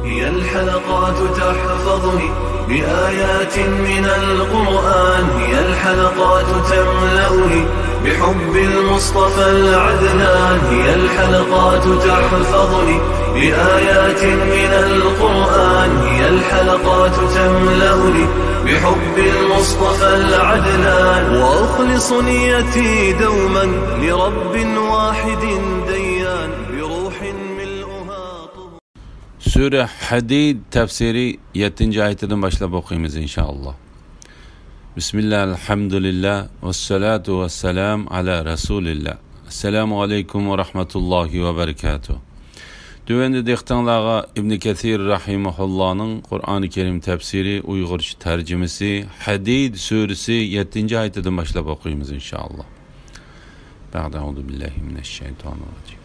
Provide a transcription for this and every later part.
هي الحلقات تحفظني بآيات من القرآن، هي الحلقات تملأني بحب المصطفى العدنان، هي الحلقات تحفظني بآيات من القرآن، هي الحلقات تملأني بحب المصطفى العدنان، وأخلص نيتي دوما لرب واحد ديان بروح ملؤها طهور. Sure Hadid tefsiri 7. ayetinden başlayıp okuyayım inşallah. Bismillah, elhamdülillah, ve salatu ve selam ala Resulillah. Esselamu aleyküm ve rahmetullahi ve berekatuhu. Düvende dehtanlağa İbn Kesir rahimahullah'ın Kur'an-ı Kerim tefsiri, Uygurca tercümesi, Hadid suresi 7. ayetinden başlayıp okuyayım inşallah. Ba'da'udu billahi mineşşeytanirracim.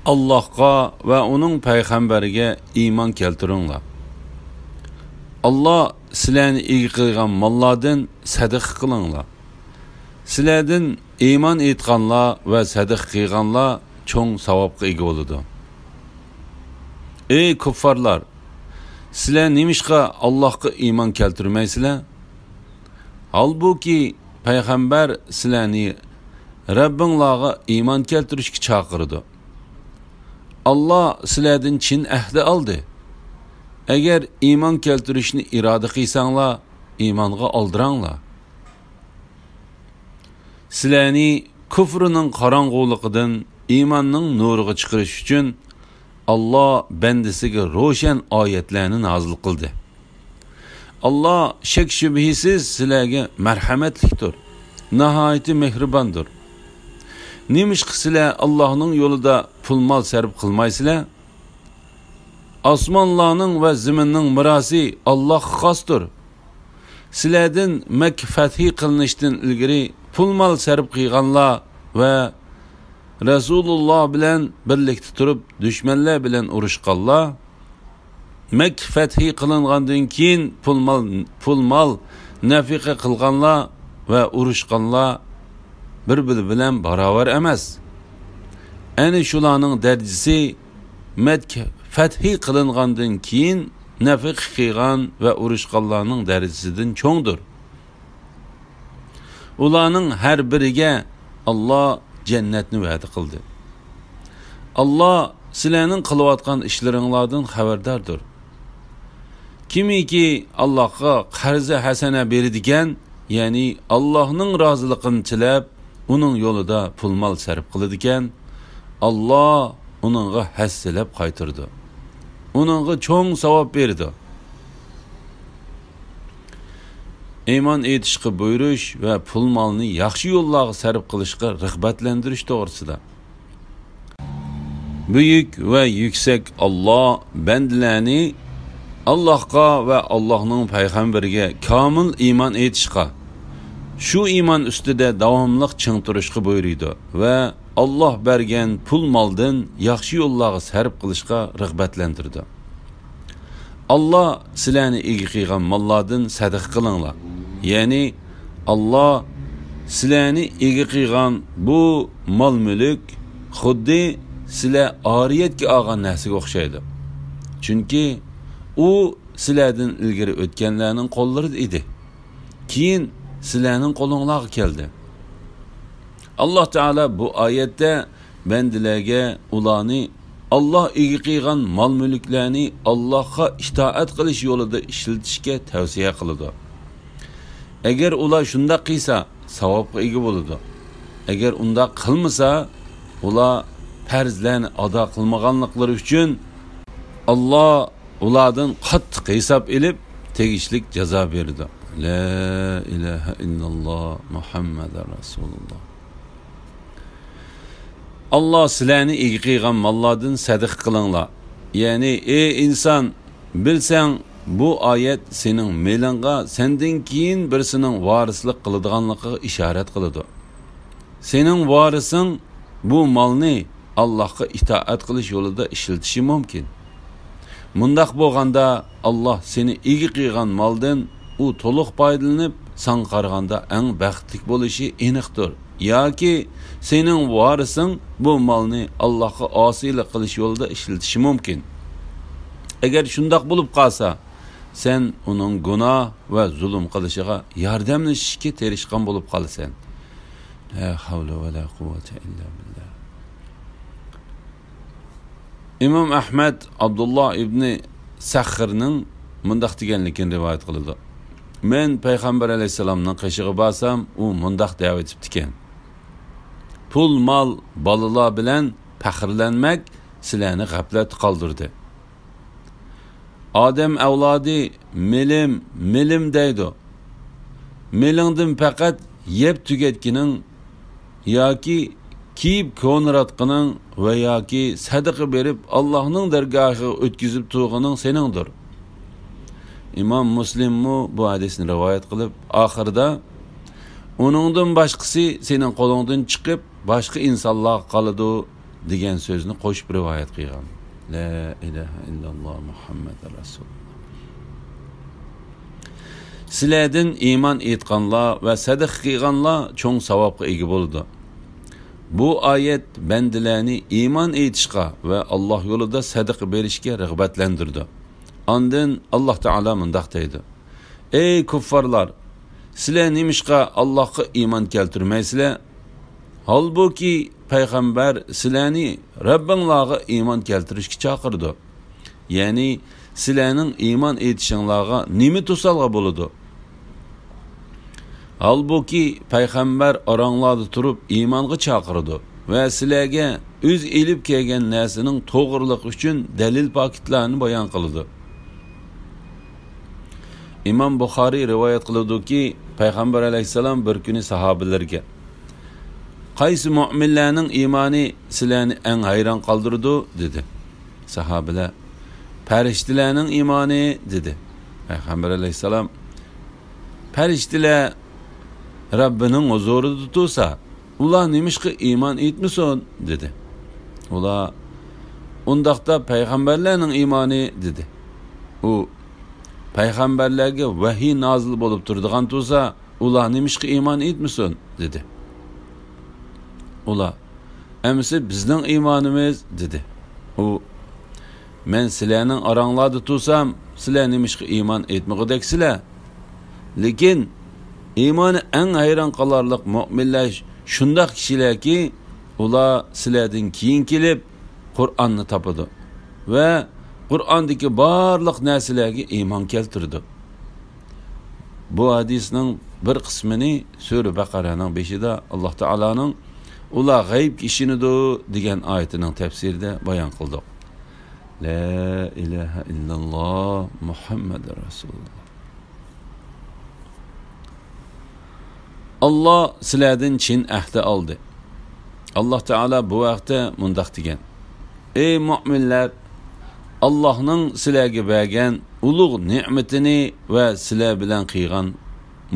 Allah'a ve onun peygamberine iman keltiringlar. Allah sizlarni ega qilgan mollardan sadaqa qilinglar. Sizlardan iman etganlar ve sadaqa qilganlar cho'ng savobga ega bo'ladi. Ey kuffarlar, sizlar nimishqa Allohga iman keltirmaysizlar? Halbuki payg'ambar sizlarni Rabbinglarga iman keltirishga chaqirdi. Allah sizlardan chin ahdi oldi. Eğer iman keltirishni iroda qilsanglar, imonga oldiranglar. Sizlarni kufrining qorong'uligidan iymonning nuriga chiqarish uchun Allah bandasiga ro'shan oyatlarni nozil qildi. Allah shak shubhisiz sizlarga marhamatlikdir, nihoyatda mehribondir. Nimishqa sizlar Allohning yo'lida pul mol sarf qilmaysizlar? Osmonlarning va zaminning mirosi Allohga xosdir. Sizlardan Makka fathi qilinishdan ilgari pul mol sarf qilganlar va Rasululloh bilan birlikda turib dushmanlar bilan urushganlar, Makka fathi qilingandan keyin pul mol nafiqa qilganlar va urushganlar bir-biri bilan barobar emas. Ana shularning darajasi Makka fathi qilingandan keyin nafiq qilgan va urushganlarning darajasidan cho'ngdir. Ularning har biriga Allah jannatni va'da qildi. Allah sizlarning qilayotgan ishlaringlardan xabardordir. Kimiki Allohga qarzi hasana beradigan, ya'ni Allohning roziligini tilab, uning yo'lida pul mol sarf qiladigan, Allah uningga hassilab qaytirdi. Uningga cho'ng savob berdi. Iymon etishga buyurish va pul molni yaxshi yo'llarga sarf qilishga rag'batlantirish to'g'risida. Buyuk va yuksak Allah bandalarni Allohga va Allohning payg'ambariga komil iymon etishga, shu iymon ustida davomli ching turishga buyurdi va Allah bergen pul maldan yaxshi yo'llarga sarf qilishga rag'batlantirdi. Allah sizlarni ega qilgan mollardan sadaqa qilinglar. Ya'ni Allah sizlarni ega qilgan bu mol-mulk xuddi sizlar oriyatga olgan narsaga o'xshaydi. Chunki u sizlardan ilgari o'tganlarning qo'llarida edi. Keyin sizlarning qo'lingizga keldi. Allah Teala bu ayette bendilerge ulanı Allah ega qilgan mal mülklerini Allah'a itaat qilish yo'lida ishlatishga tavsiya qiladi. Agar ular shunda qilsa, savobga ega bo'ladi. Agar unda qilmasa, ular farzlarni ado qilmaganliklari uchun Allah ulardan qattiq hisob elib, tegishli jazo berdi. La ilaha illalloh Muhammadur Rasululloh. Allah sizlarni ega qilgan mollardan sadaqa qilinglar. Ya'ni ey inson, bilsang bu oyat sening melingga sendan keyin birisining varislik qiladiganligiga ishorat qiladi. Sening varising bu molni Allohga itoat qilish yo'lida ishlatishi mumkin. Mundaq bo'lganda Allah seni ega qilgan moldan u to'liq foydalanib, san qaraganda eng baxtli bo'lishi aniqdir. Yoki sening varising bu molni Allohga osiylik qilish yo'lida ishlatishi mumkin. Agar shundoq bo'lib qolsa, sen uning gunoh va zulm qilishiga yordamlashishga tirishgan bo'lib qolasan. La havla va la quvvata illa billah. İmam Ahmad Abdullah ibn Saxrning mundaq deganligini rivoyat qildi. Men payg'ambar alayhisalomning qishig'i borsam, u mundaq da'vat etibdi ekan. Pul, mol, bolalar bilan faxrlanmak sizlarni g'aflat qoldirdi. Odam avlodi milim deydi. Milingdan faqat yeb tugatkining yoki kiyib ko'nratqining va yoki sadaqa berib Allohning dargohiga o'tkazib turg'ining seningdir. İmam Muslim bu hadisni rivoyat qilib, oxirida uningdan boshqasi sening qo'lingdan chiqib, boshqa insonlar qoladi degan so'zni qo'shib rivoyat qilgan. La ilaha illalloh Muhammad rasululloh. Sizlardan iymon etganlar va sadaqa qilganlar cho'ng savobga ega bo'ladi. Bu oyat bandalarni iymon etishga va Alloh yo'lida sadaqa berishga rag'batlantirdi. Ondan Alloh taolo mundaq deydi: Ey kuffarlar, sizlar nimishqa Allohga iymon keltirmaysizlar? Halbuki payg'ambar sizlarni Rabbinglarga iymon keltirishga chaqirdi. Ya'ni sizlarning iymon etishinglarga nima to'salg'a bo'ladi? Halbuki payg'ambar oranglarda turib iymonga chaqirdi va sizlarga o'z elib kelgan narsaning to'g'riliq uchun dalil paketlarni bayon qildi. İmam Buxoriy rivoyat qiladi-ki, payg'ambar alayhisalom bir kuni sahobalarga: "Qaysi mu'minlarning iymoni sizlarni eng hayron qoldirdi?" dedi. Sahobalar: "Farishtalarning iymoni" dedi. Payg'ambar alayhisalom: "Farishtalar Rabbining huzurida tursa, ular nimishqa iymon etmasin?" dedi. Ular: "Undaqda payg'ambarlarning iymoni" dedi. U: "Payg'ambarlarga vahiy nozil bo'lib turadigan tursa, ular nimishqa iymon etmasin?" dedi. Ular: "Amsi bizning iymonimiz" dedi. U: "Men sizlarning oranglarda tursam, sizlar nimishqa iymon etmagidaksizlar. Lekin iymoni eng hayron qolarliq mu'minlar shundoq kishilarki, ular sizlardan keyin kelib Qur'onni topadi va Qur'ondagi barliq narsalarga iymon keltirdi." Bu hadisning bir qismini Sura Baqaraning 5-da Alloh taolaning ular g'ayb ishinidu degan oyatining tafsirida bayon qildik. La ilaha illalloh Muhammad rasululloh. Allah sizlardan chin ahdi oldi. Alloh taolo bu vaqtda mundaq degan: "Ey mu'minlar, Allohning sizlarga bergan ulug' ne'matini va sizlar bilan qilgan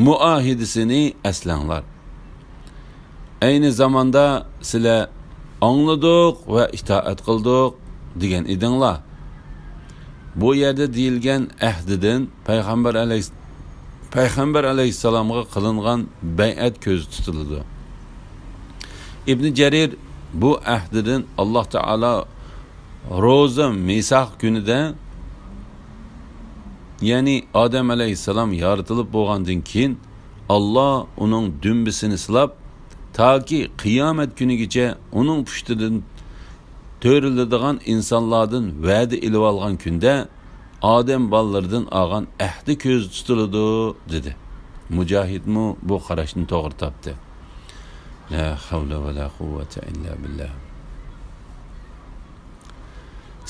muahidasini eslanglar. Ayni zamonda sizlar angladik va itoat qildik degan edinglar. Bu yerda deyilgan ahdidan payg'ambar alayhissalomga qilingan bay'at ko'z tutildi. İbn Jarir bu ahdidan Alloh taolo Roza Misaq günüdə, yani Adem aleyhisselam yaratılıp bo'lgandan keyin Allah onun dümbisini silab, ta ki qiyomat kunigacha onun pushtidan to'riladigan insonlardan va'da ilib olgan kunda Adem ballardan olgan ahdi ko'z tutiladi dedi. Mujohid bu qarashni to'g'ri topdi. La havla va la quvvata illa billah.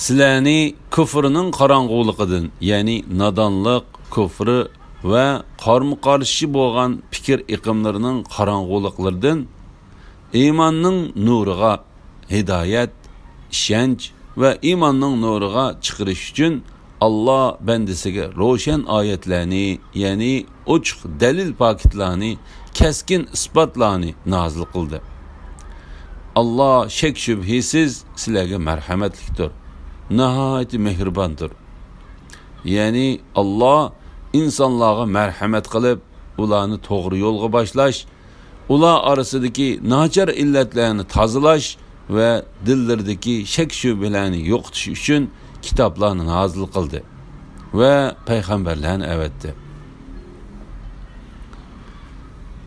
Sizlarni kufrning qorong'uligidan, ya'ni nodonlik, kufri va qarshi bo'lgan fikr iqimlarining qorong'uliklaridan iymonning nuriga, hidoyat, ishonch va iymonning nuriga chiqarish uchun Allah bendisiga ro'shan oyatlarni, ya'ni ochiq dalil paketlarni, keskin isbotlarni nozil qildi. Allah shak shubhisiz sizlarga marhamatlikdir. Nihayet mehribondir. Yani Allah insanlara merhamet qilib, ularni to'g'ri yo'lga boshlash, ular orasidagi nachar illatlarni tozalash va dillardagi shak shubhalarni yo'qotish uchun kitoblarni nozil qildi va payg'ambarlarni avatdi.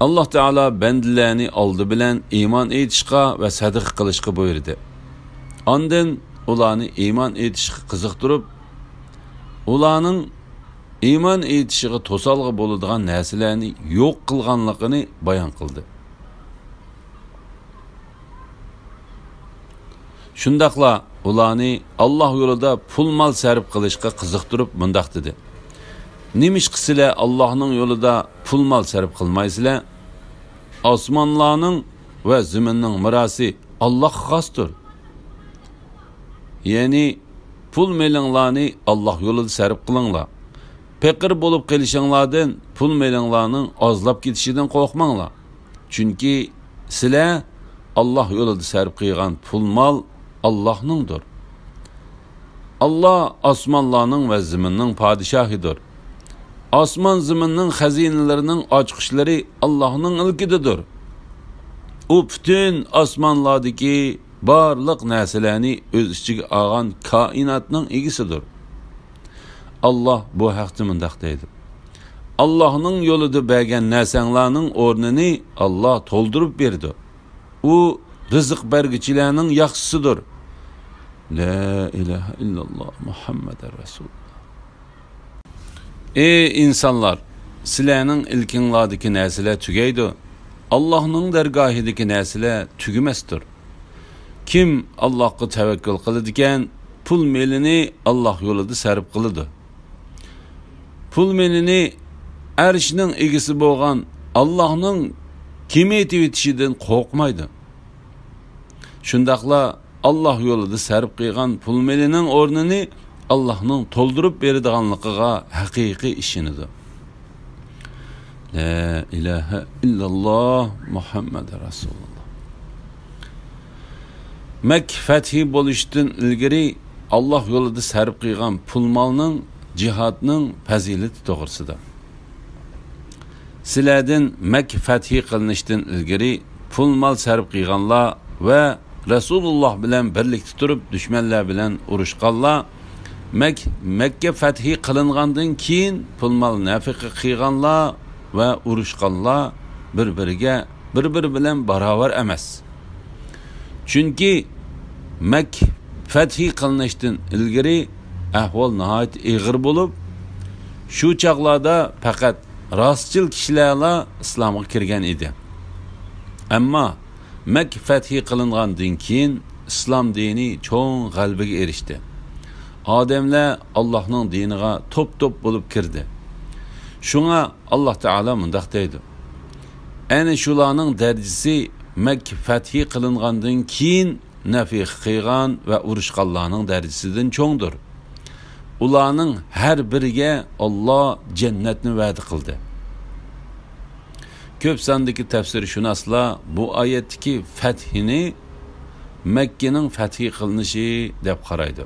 Alloh taolo bandalarni oldi bilan iymon etishga va sadaqa qilishga buyurdi. Ondan ularni iymon etishga qiziqtirib, ularning iymon etishiga to'salg'i bo'ladigan narsalarni yo'q qilganligini bayon qildi. Shundaqla ularni Alloh yo'lida pul mol sarf qilishga qiziqtirib mundaq dedi. Nimish qilsizlar Allohning yo'lida pul mol sarf qilmaysizlar? Osmonlarning va zaminning mirosi Allohga xosdir. Ya'ni pul melinglarni Alloh yo'lida sarf qilinglar. Faqir bo'lib qolishinglardan pul melinglarning ozlab ketishidan qo'rqmanglar. Chunki sizlar Alloh yo'lida sarf qilgan pul mol Allohningdir. Allah osmonlarning va zaminning podshohidir. Osmon zaminning xazinalarining ochqishlari Allohning ilkididir. U butun osmonlardagi barliq narsalarni o'z ichiga olgan koinotning egisidir. Allah bu haqda mundaq deydi. Allohning yo'lida bergan narsanglarning o'rnini Allah to'ldirib berdi. U rizq bergichilarning yaxshisidir. La ilahe illalloh Muhammedur Rasululloh. Ey insanlar, sizlarning ilkinglardagi narsalar tugaydi. Allohning dargohidagi narsalar tugamasdir. Kim Allohga tavakkul qiladigan, pul melini Alloh yo'lida sarf qiladi. Pul melini arshning egisi bo'lgan Allohning kim etib etishidan qo'rqmaydi. Shundaqla Alloh yo'lida sarf qilgan pul melining o'rnini Allohning to'ldirib beradiganligiga haqiqiy ishonidir. La ilaha illalloh Muhammedur Rasululloh. Makka fathi bo'lishdan ilgari Alloh yo'lida sarf qilgan pul molning jihodning fazilati to'g'risida. Sizlardan Makka fathi qilinishdan ilgari pul mol sarf qilganlar va Rasululloh bilan birlikda turib dushmanlar bilan urushganlar, Makka fathi qilingandan keyin pul mol nafiqa qilganlar va urushganlar bir-biri bilan barobar emas. Chunki Makka fathi qilinishdan ilgari ahvol nihoyat og'ir bo'lib, shu chaqlarda faqat rostchil kishilar islomga kirgan edi. Ammo Makka fathi qilingandan keyin islom dini cho'ng g'alabaga erishdi. Odamlar Allohning diniga top-top bo'lib kirdi. Shunga Alloh taolo mundaq deydi. Ana shularning darajasi Makka fathi qilingandan keyin nafiq qilgan va urushganlarning darajasidan cho'ngdir. Ularning har biriga Alloh jannatni va'da qildi. Ko'p sondagi tafsirshunoslar bu oyatdagi fathini Makkaning fathi qilinishi deb qaraydi.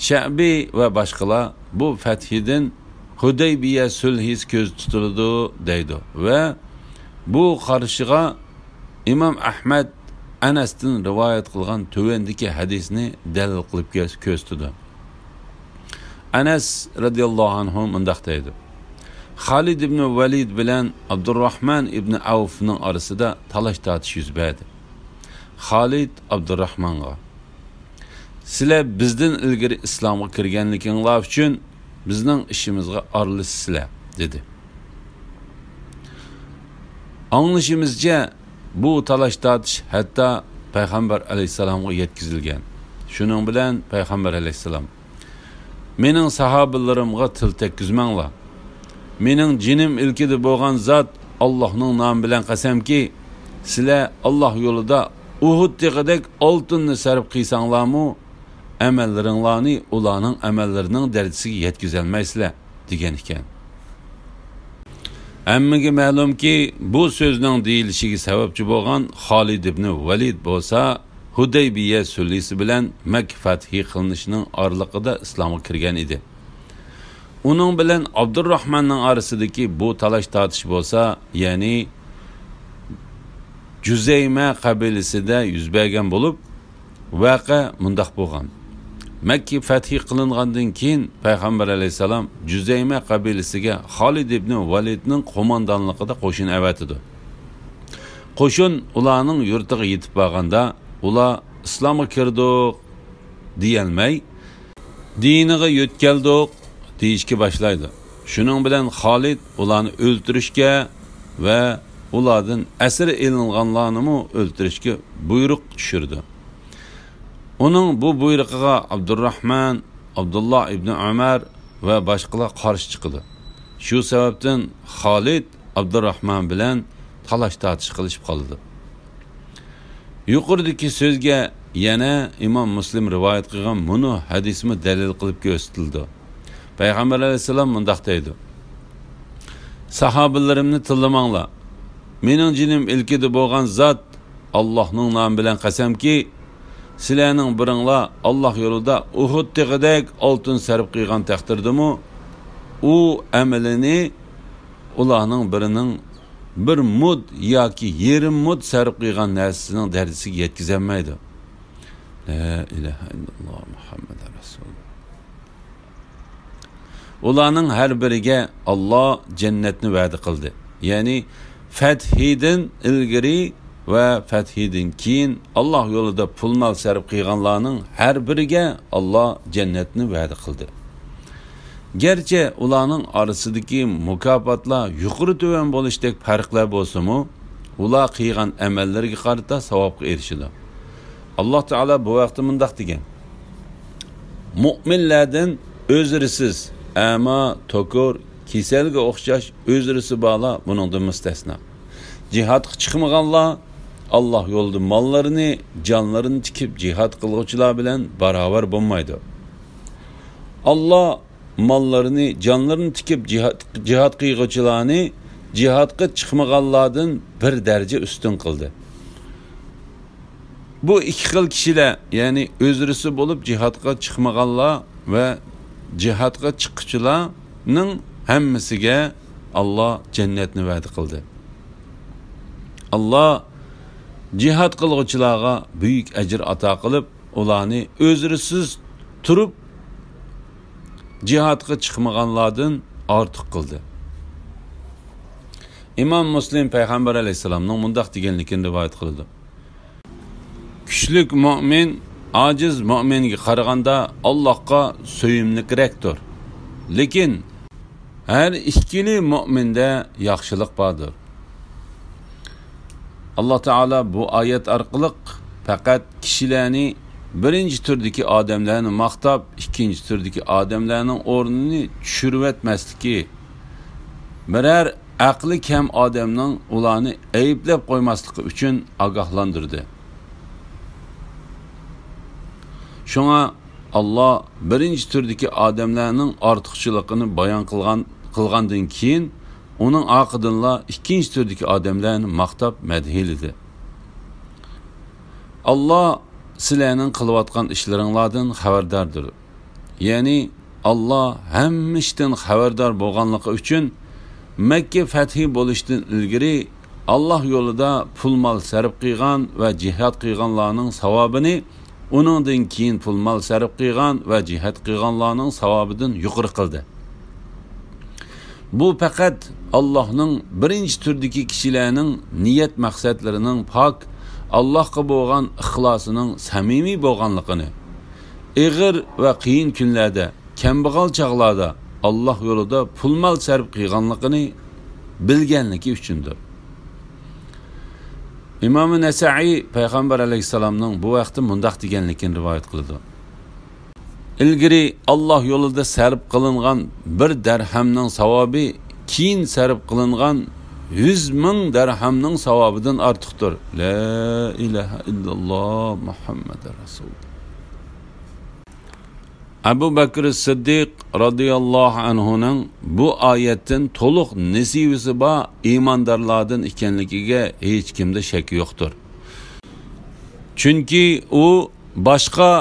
Sha'bi va boshqalar bu fathidan Hudaybiya sulhis ko'z tutildi deydi va bu qarishiga Imom Ahmad Anasdan rivoyat qilgan tuvandagi hadisni dalil qilib ko'z tutdi. Anas radhiyallohu anhu mundaq deydi. Xolid ibn Valid bilan Abdurrahman ibn Avfning orasida talash tortish yuz berdi. Xolid Abdurrahmanga: "Sizlar bizdan ilgari islomga kirganliginglar uchun bizning ishimizga aralashsizlar", dedi. Anglashimizcha bu talash tortish hatto payg'ambar alayhisalomga yetkazilgan. Shuning bilan payg'ambar alayhisalom: "Mening sahobalarimga til tekkizmanglar. Mening jinim ilkida bo'lgan zot Allohning nomi bilan qasamki, sizlar Alloh yo'lida Uhud tog'idek oltinni sarf qilsanglarmi, amallaringlarni ularning amallarining darajasiga yetkazolmaysizlar", degan ekan. Hammaga ma'lumki, bu so'zning deyilishiga sababchi bo'lgan Xolid ibn Valid bo'lsa, Hudaybiya sulhisi bilan Makka fathi qilinishining oraliqida islomga kirgan edi. Uning bilan Abdurrahmanning orasidagi bu talash tortish bo'lsa, ya'ni Juzayma qabilasida yuz bergan bo'lib, vaqa mundaq bo'lgan. Makka fathi qilingandan keyin payg'ambar alayhisalom Juzayma qabilasiga Xolid ibn Validning qo'mondonligida qo'shin avatidi. Qo'shin ularning yurtiga yetib borganda, ular islomga kirdik deyolmay, diniga yetkeldik deyishga boshlaydi. Shuning bilan Xolid ularni o'ldirishga va ulardan asir elinganlarni o'ldirishga buyruq tushirdi. Uning bu buyrug'iga Abdurrahman, Abdullah ibn Umar va boshqalar qarshi chiqdi. Shu sababdan Xolid Abdurrahman bilan talash tortish qilishib qoldi. Yuqoridagi so'zga yana Imom Muslim rivoyat qilgan buni hadisni dalil qilib ko'rsatildi. Payg'ambar alayhisalom mundaq deydi: Sahobilarimni tillamanglar. Mening jinim ilkida bo'lgan zot Allohning nomi bilan qasamki, sizlarning biringlar Alloh yo'lida Uhud tog'idek oltin sarf qilgan taqdirdimi, u amalini ularning birining bir mud yoki yarim mud sarf qilgan narsasining darajasiga yetkazolmaydi. La ilaha illalloh Muhammad rasululloh. Ularning har biriga Alloh jannatni va'da qildi. Ya'ni fathidin ilgari va fathidin keyin Alloh yo'lida pul mal sarf qilganlarning har biriga Alloh jannatni va'da qildi. Gerçi ularning orasidagi mukofotlar yuqori tuvan bo'lishdek farqlar bo'lsa-mu, ular qilgan amallarga qarata savobga erishadi. Alloh taolo bu vaqtda mundaq degan: Mu'minlardan o'zrisiz, ama tokur, kasalga o'xshash o'zrisi bala buningdan mustasno. Jihadga chiqmaganlar Alloh yo'lida mollarini, jonlarini tikib jihad qiluvchilar bilan barobar bo'lmaydi. Alloh mollarini, jonlarini tikib jihad qiluvchilarni jihadga chiqmaganlardan bir daraja ustun qildi. Bu iki xil kishilar, ya'ni o'zrisi bo'lib jihadga chiqmaganlar va jihadga chiquvchilarning hammasiga Alloh jannatni va'da qildi. Alloh jihad qiluvchilarga buyuk ajr ato qilib, ularni o'zrisiz turib jihadga chiqmaganlardan ortiq qildi. Imom Muslim payg'ambar alayhisalomning mundaq deganligini rivoyat qildi: Kuchlik mu'min ojiz mu'minga qaraganda Allohga so'yimlikrakdir. Lekin har ikkili mu'minda yaxshilik bordir. Alloh taolo bu oyat orqali faqat kishilarni birinchi turdagi odamlarni maqtab, ikkinchi turdagi odamlarning o'rnini tushirib etmasligi, biror aqli kam odamning ularni ayblab qo'ymasligi uchun ogohlantirdi. Shunga Alloh birinchi turdagi odamlarning ortiqchiligini bayon qilgandan keyin uning oqidanla ikkinchi turdagi odamlarni maqtab madhilidi. Alloh sizlarning qilayotgan ishlaringlardan xabardordir. Ya'ni Alloh hamma ishdan xabardor bo'lganligi uchun Makka fathi bo'lishdan ilgari Alloh yo'lida pul mal sarf qilgan va jihad qilganlarning savobini uningdan keyin pul mal sarf qilgan va jihad qilganlarning savobidan yuqori qildi. Bu faqat Allohning birinchi turdagi kishilarning niyat maqsadlarining pok, Allohga bo'lgan ixlosining samimiy bo'lganligini, ig'ir va qiyin kunlarda, kambag'al chog'larda Alloh yo'lida pul mal sarf qilganligini bilganligi uchundir. Imom Nasa'iy payg'ambar alayhisalomning bu vaqtda mundaq deganligini rivoyat qildi: Ilgari Alloh yo'lida sarf qilingan bir dirhamning savobi keyin sarf qilingan 100,000 dirhamning savobidan ortiqdir. La ilaha illalloh Muhammad rasululloh. Abu Bakr Siddiq radhiyallohu anhuning bu oyatdan to'liq nasibisi bor iymondorlardan ekanligiga hech kimda shak yo'qdir. Chunki u boshqa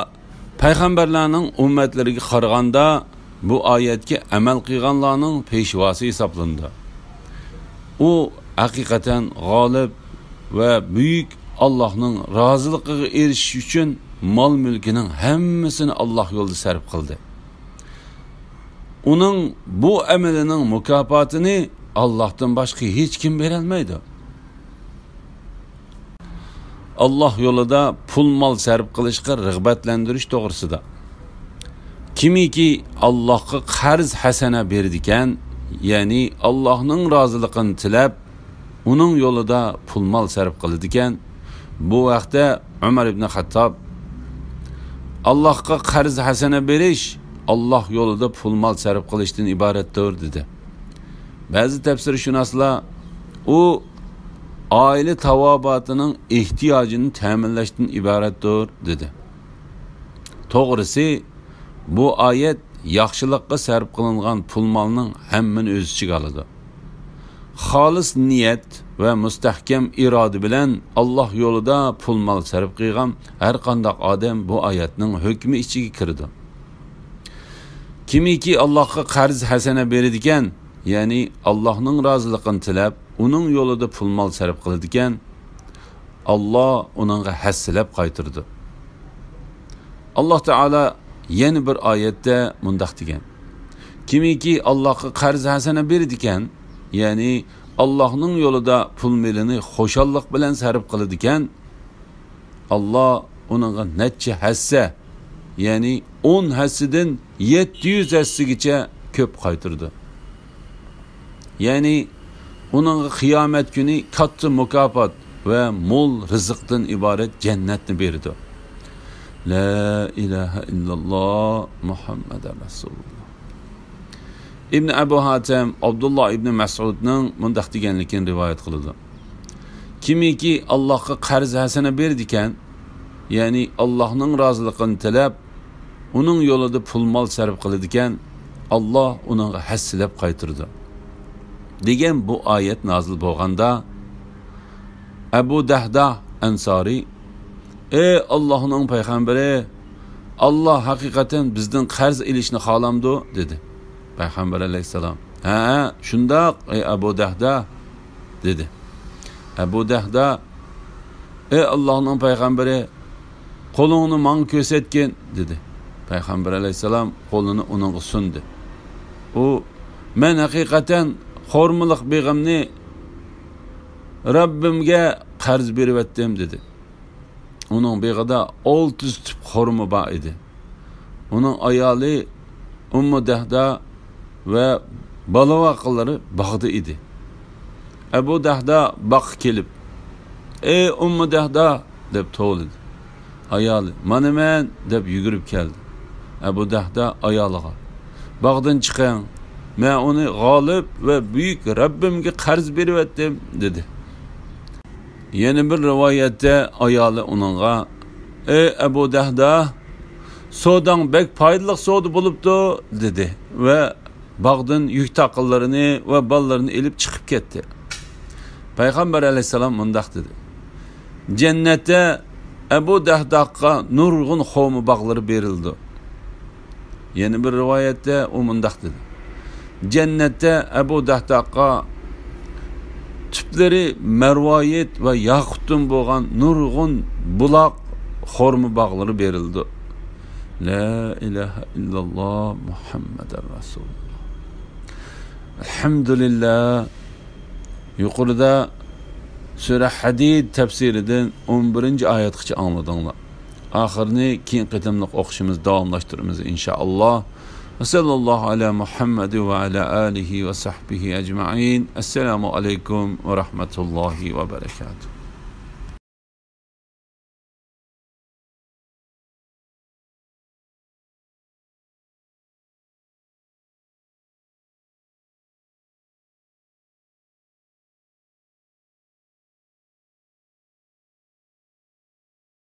payg'ambarlarning ummatlariga qaraganda bu oyatga amal qilganlarning peshvosi hisoblandi. U haqiqatan g'olib va buyuk Allohning roziligiga erishish uchun mal mülkünün hemmisini Allah yolunda sarf kıldı. Onun bu emelinin mükafatını Allah'tan başka hiç kim verelmeydi. Allah yolunda pul mal sarf kılışka rıgbatlendiriş doğrusuda. Kimiki Allah'a qarz hasana berdiken, yani Allah'ın razılığını tilab, onun yolunda pul mal sarf kılıdiken, bu vaqtda Umar ibn Hattab Allah'a qarz hasana berish Allah yolunda pul mal sarf qilishdan iboratdir dedi. Bazı tafsirshunoslar u aile tavobatının ihtiyacını ta'minlashdan iboratdir dedi. To'g'risi bu ayet yaxshilikqa sarf qilingan pul malning hammani o'z ichiga oladi. Xolis niyat va mustahkam iroda bilan Allah yo'lida pul mal sarf qilgan har qanday odam bu oyatning hukmi ichiga kirdi. Kimiki Allohga qarz hasana beradigan, ya'ni Allohning roziligini tilab, uning yo'lida pul mal sarf qiladigan, Allah uningga hassilab qaytirdi. Alloh taolo yana bir oyatda mundaq degan: kimiki Allohga qarz hasana beradigan, ya'ni Allah'ның yolida pul melini xoşallık bilen sarf kılıdiken, Allah onunla netçe hassa, yani 10 hassidan 700 hassigiçe köp qaytırdı. Yani onunla kıyamet günü kattı mükafat ve mol rızıktan ibaret cennetini berdi. La ilahe illallah Muhammeden Resulullah. İbn Abu Hatem Abdullah ibn Mas'udning mundaq deganligini rivoyat qildi. Kimiki Allohga qarz hasana berdikan, ya'ni Allohning roziligini tilab, uning yo'lida pul mol sarf qiladigan, Allah uningga hassilab qaytirdi. Degan bu oyat nozil bo'lganda Abu Dahda Ansari: "Ey Allohning payg'ambari, Allah haqiqatan bizdan qarz ilishni xolamdi" dedi. Peygamber aleyhisselam: "Ha, şundaq ey Abu Dahda" dedi. Abu Dahda: "Ey Allah'ın peygamberi, kolunu man kösetken" dedi. Peygamber aleyhisselam kolunu onun sundu. O, "Men hakikaten hormuluk beğimni Rabbimge qarz berib etdim" dedi. Onun beğida 600 tüp hormu var idi. Onun ayali Ummu Dahda ve bala vaqilları bağda idi. Abu Dahda baq kelib: "Ey Ummu Dahda" deb to'ldi. Ayoli: "Mana men" deb yugurib keldi. Abu Dahda ayoliga: "Bog'dan chiqing, men uni g'olib va buyuk Rabbimga qarz berib etdim" dedi. Yana bir rivoyatda ayoli uningga: "Ey Abu Dahda, so'dan bek foydali so'da bo'libdi" dedi ve bağdan yük takıllarını ve ballarını elip çıkıp gitti. Peygamber aleyhisselam mundaq dedi: "Cennette Ebu Dahda'ga nurgun xomu bağları verildi." Yeni bir rivayette o mundaq dedi: "Cennette Ebu Dahda'ga tüpleri mervayet ve yakutun boğan nurgun bulak xormu bağları verildi." La ilahe illallah Muhammeden Resulullah. Elhamdülillah. Yukarıda Sure Hadid tefsirinden 11. ayetkiçe anladığınlar. Ahirini keyin qitimliq o'qishimiz davomlashtiramiz inshaalloh. Va sallallohu ala Muhammad va ala alihi va sahbihi ajma'in. Assalomu alaykum va rahmatullohi va barakatuh.